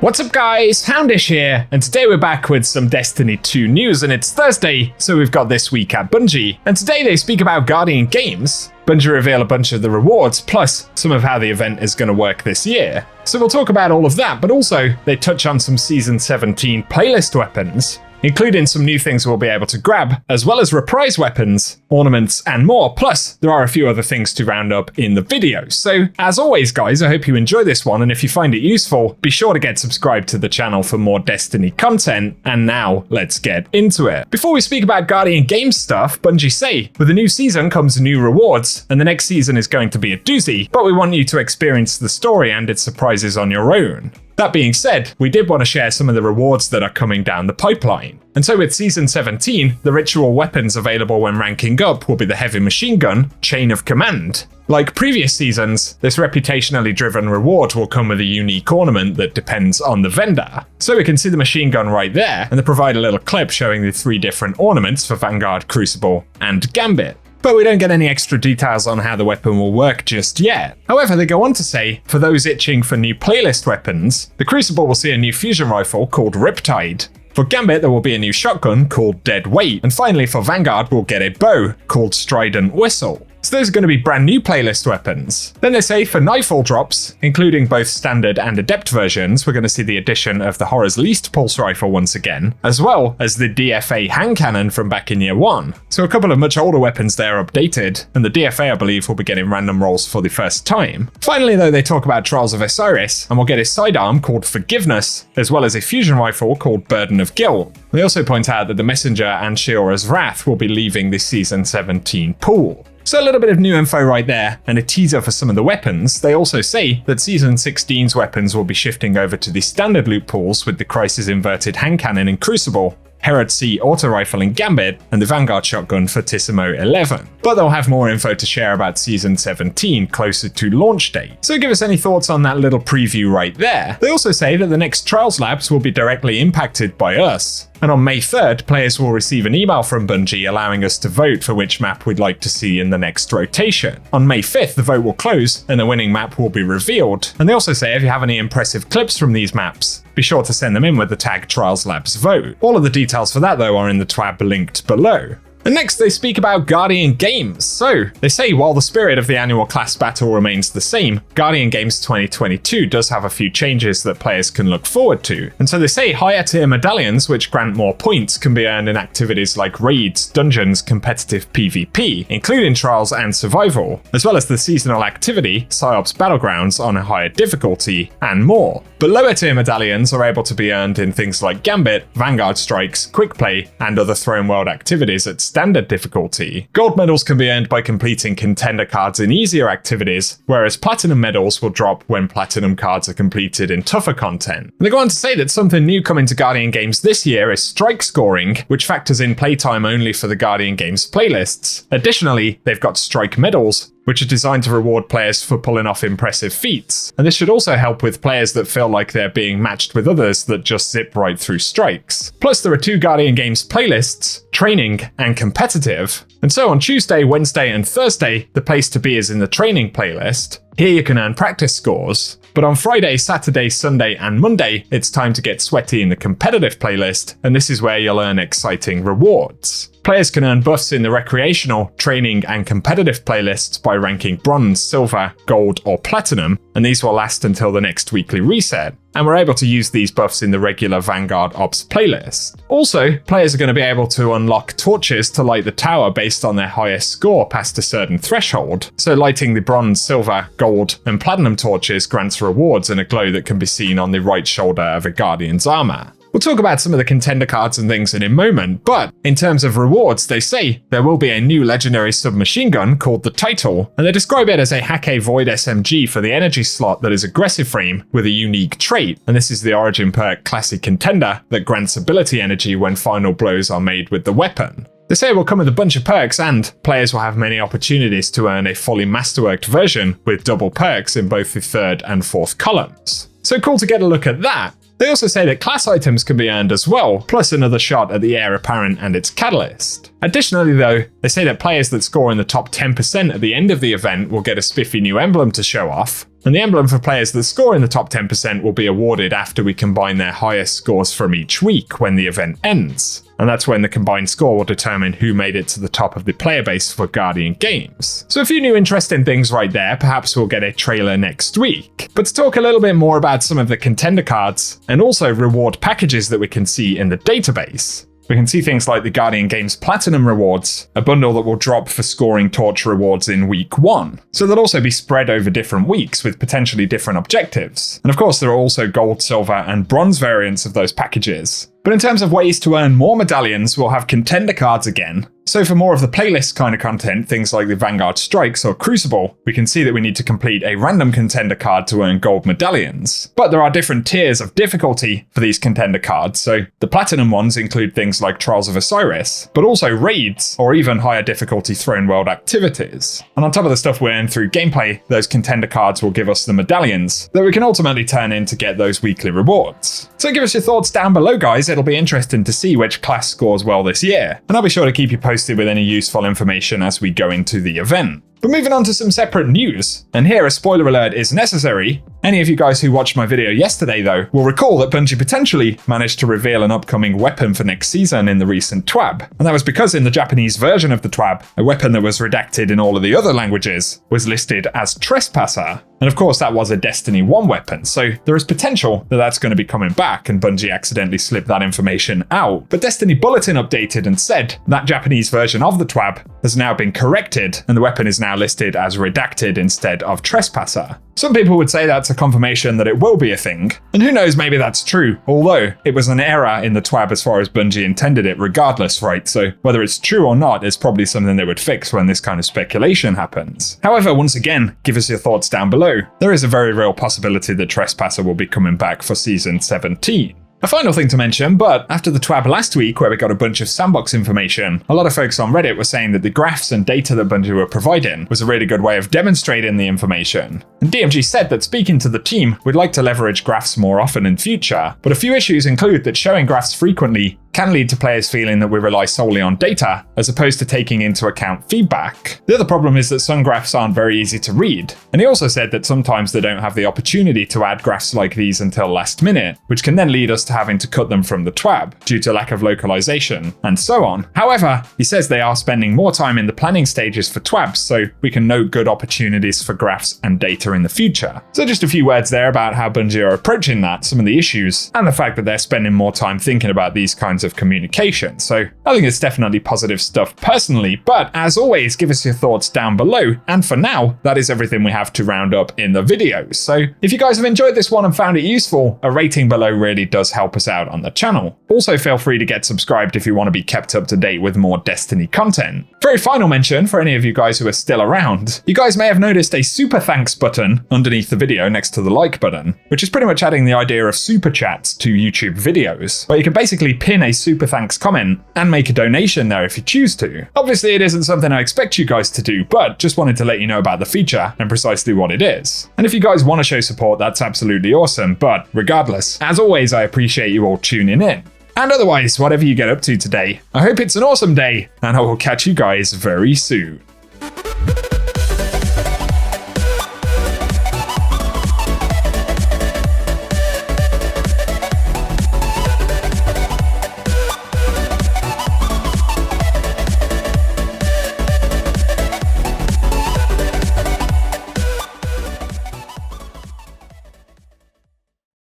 What's up guys, Houndish here, and today we're back with some Destiny 2 news, and it's Thursday, so we've got This Week at Bungie, and today they speak about Guardian Games. Bungie reveal a bunch of the rewards, plus some of how the event is going to work this year. So we'll talk about all of that, but also they touch on some Season 17 playlist weapons, including some new things we'll be able to grab, as well as reprise weapons, ornaments, and more. Plus, there are a few other things to round up in the video. So, as always guys, I hope you enjoy this one, and if you find it useful, be sure to get subscribed to the channel for more Destiny content, and now, let's get into it. Before we speak about Guardian Games stuff, Bungie say, with a new season comes new rewards, and the next season is going to be a doozy, but we want you to experience the story and its surprises on your own. That being said, we did want to share some of the rewards that are coming down the pipeline. And so with Season 17, the ritual weapons available when ranking up will be the heavy machine gun, Chain of Command. Like previous seasons, this reputationally driven reward will come with a unique ornament that depends on the vendor. So we can see the machine gun right there, and they provide a little clip showing the 3 different ornaments for Vanguard, Crucible, and Gambit. But we don't get any extra details on how the weapon will work just yet. However, they go on to say, for those itching for new playlist weapons, the Crucible will see a new fusion rifle called Riptide. For Gambit, there will be a new shotgun called Dead Weight, and finally for Vanguard, we'll get a bow called Strident Whistle. So those are going to be brand new playlist weapons. Then they say for Nightfall drops, including both standard and adept versions, we're going to see the addition of the Horror's Least pulse rifle once again, as well as the D.F.A hand cannon from back in year 1. So a couple of much older weapons there updated, and the D.F.A I believe will be getting random rolls for the first time. Finally though, they talk about Trials of Osiris, and we'll get a sidearm called Forgiveness, as well as a fusion rifle called Burden of Guilt. They also point out that the Messenger and Sheora's Wrath will be leaving the Season 17 pool. So a little bit of new info right there, and a teaser for some of the weapons. They also say that Season 16's weapons will be shifting over to the standard loot pools with the Crisis Inverted Hand Cannon in Crucible, Herod C auto rifle in Gambit, and the Vanguard shotgun for Tissimo 11. But they'll have more info to share about Season 17 closer to launch date. So give us any thoughts on that little preview right there. They also say that the next Trials Labs will be directly impacted by us. And on May 3rd, players will receive an email from Bungie allowing us to vote for which map we'd like to see in the next rotation. On May 5th, the vote will close and the winning map will be revealed. And they also say if you have any impressive clips from these maps, be sure to send them in with the tag Trials Labs vote. All of the details for that though are in the twab linked below. And next they speak about Guardian Games. So, they say while the spirit of the annual class battle remains the same, Guardian Games 2022 does have a few changes that players can look forward to. And so they say higher tier medallions, which grant more points, can be earned in activities like raids, dungeons, competitive PvP, including trials and survival, as well as the seasonal activity, PsyOps Battlegrounds on a higher difficulty, and more. But lower tier medallions are able to be earned in things like Gambit, Vanguard Strikes, Quick Play, and other Throne World activities at standard difficulty. Gold medals can be earned by completing contender cards in easier activities, whereas platinum medals will drop when platinum cards are completed in tougher content. And they go on to say that something new coming to Guardian Games this year is strike scoring, which factors in playtime only for the Guardian Games playlists. Additionally, they've got strike medals, which are designed to reward players for pulling off impressive feats. And this should also help with players that feel like they're being matched with others that just zip right through strikes. Plus, there are 2 Guardian Games playlists, Training and Competitive. And so on Tuesday, Wednesday, and Thursday, the place to be is in the Training playlist. Here you can earn practice scores. But on Friday, Saturday, Sunday, and Monday, it's time to get sweaty in the competitive playlist, and this is where you'll earn exciting rewards. Players can earn buffs in the recreational, training, and competitive playlists by ranking bronze, silver, gold, or platinum, and these will last until the next weekly reset. And we're able to use these buffs in the regular Vanguard Ops playlist. Also, players are going to be able to unlock torches to light the tower based on their highest score past a certain threshold. So lighting the bronze, silver, gold, and platinum torches grants rewards and a glow that can be seen on the right shoulder of a Guardian's armor. We'll talk about some of the contender cards and things in a moment, but in terms of rewards, they say there will be a new legendary submachine gun called the Title, and they describe it as a Hake Void SMG for the energy slot that is aggressive frame with a unique trait, and this is the origin perk Classic Contender that grants ability energy when final blows are made with the weapon. They say it will come with a bunch of perks, and players will have many opportunities to earn a fully masterworked version with double perks in both the 3rd and 4th columns. So cool to get a look at that. They also say that class items can be earned as well, plus another shot at the Heir Apparent and its catalyst. Additionally though, they say that players that score in the top 10% at the end of the event will get a spiffy new emblem to show off, and the emblem for players that score in the top 10% will be awarded after we combine their highest scores from each week when the event ends. And that's when the combined score will determine who made it to the top of the player base for Guardian Games. So a few new interesting things right there, perhaps we'll get a trailer next week. But to talk a little bit more about some of the contender cards, and also reward packages that we can see in the database. We can see things like the Guardian Games Platinum rewards, a bundle that will drop for scoring torch rewards in week 1. So they'll also be spread over different weeks with potentially different objectives. And of course there are also gold, silver and bronze variants of those packages. But in terms of ways to earn more medallions, we'll have contender cards again. So for more of the playlist kind of content, things like the Vanguard Strikes or Crucible, we can see that we need to complete a random contender card to earn gold medallions. But there are different tiers of difficulty for these contender cards, so the platinum ones include things like Trials of Osiris, but also raids or even higher difficulty Throne World activities. And on top of the stuff we earn through gameplay, those contender cards will give us the medallions that we can ultimately turn in to get those weekly rewards. So give us your thoughts down below, guys. It'll be interesting to see which class scores well this year, and I'll be sure to keep you posted with any useful information as we go into the event. But moving on to some separate news, and here a spoiler alert is necessary. Any of you guys who watched my video yesterday though will recall that Bungie potentially managed to reveal an upcoming weapon for next season in the recent TWAB. And that was because in the Japanese version of the TWAB, a weapon that was redacted in all of the other languages was listed as Trespasser. And of course that was a Destiny 1 weapon, so there is potential that that's going to be coming back and Bungie accidentally slipped that information out. But Destiny Bulletin updated and said that Japanese version of the TWAB has now been corrected and the weapon is now listed as redacted instead of Trespasser. Some people would say that's a confirmation that it will be a thing, and who knows, maybe that's true, although it was an error in the TWAB as far as Bungie intended it regardless, right? So whether it's true or not is probably something they would fix when this kind of speculation happens. However, once again, give us your thoughts down below. There is a very real possibility that Trespasser will be coming back for Season 17. A final thing to mention, but after the TWAB last week where we got a bunch of sandbox information, a lot of folks on Reddit were saying that the graphs and data that Bungie were providing was a really good way of demonstrating the information. And DMG said that speaking to the team, we'd like to leverage graphs more often in future, but a few issues include that showing graphs frequently can lead to players feeling that we rely solely on data, as opposed to taking into account feedback. The other problem is that some graphs aren't very easy to read, and he also said that sometimes they don't have the opportunity to add graphs like these until last minute, which can then lead us to having to cut them from the TWAB due to lack of localization, and so on. However, he says they are spending more time in the planning stages for TWABs, so we can note good opportunities for graphs and data in the future. So just a few words there about how Bungie are approaching that, some of the issues, and the fact that they're spending more time thinking about these kinds of communication. So I think it's definitely positive stuff personally, but as always, give us your thoughts down below. And for now, that is everything we have to round up in the video. So if you guys have enjoyed this one and found it useful, a rating below really does help us out on the channel. Also feel free to get subscribed if you want to be kept up to date with more Destiny content. Very final mention for any of you guys who are still around, you guys may have noticed a super thanks button underneath the video next to the like button, which is pretty much adding the idea of super chats to YouTube videos, where you can basically pin a super thanks comment and make a donation there if you choose to. Obviously it isn't something I expect you guys to do, but just wanted to let you know about the feature and precisely what it is. And if you guys want to show support, that's absolutely awesome, but regardless, as always, I appreciate you all tuning in. And otherwise, whatever you get up to today, I hope it's an awesome day, and I will catch you guys very soon.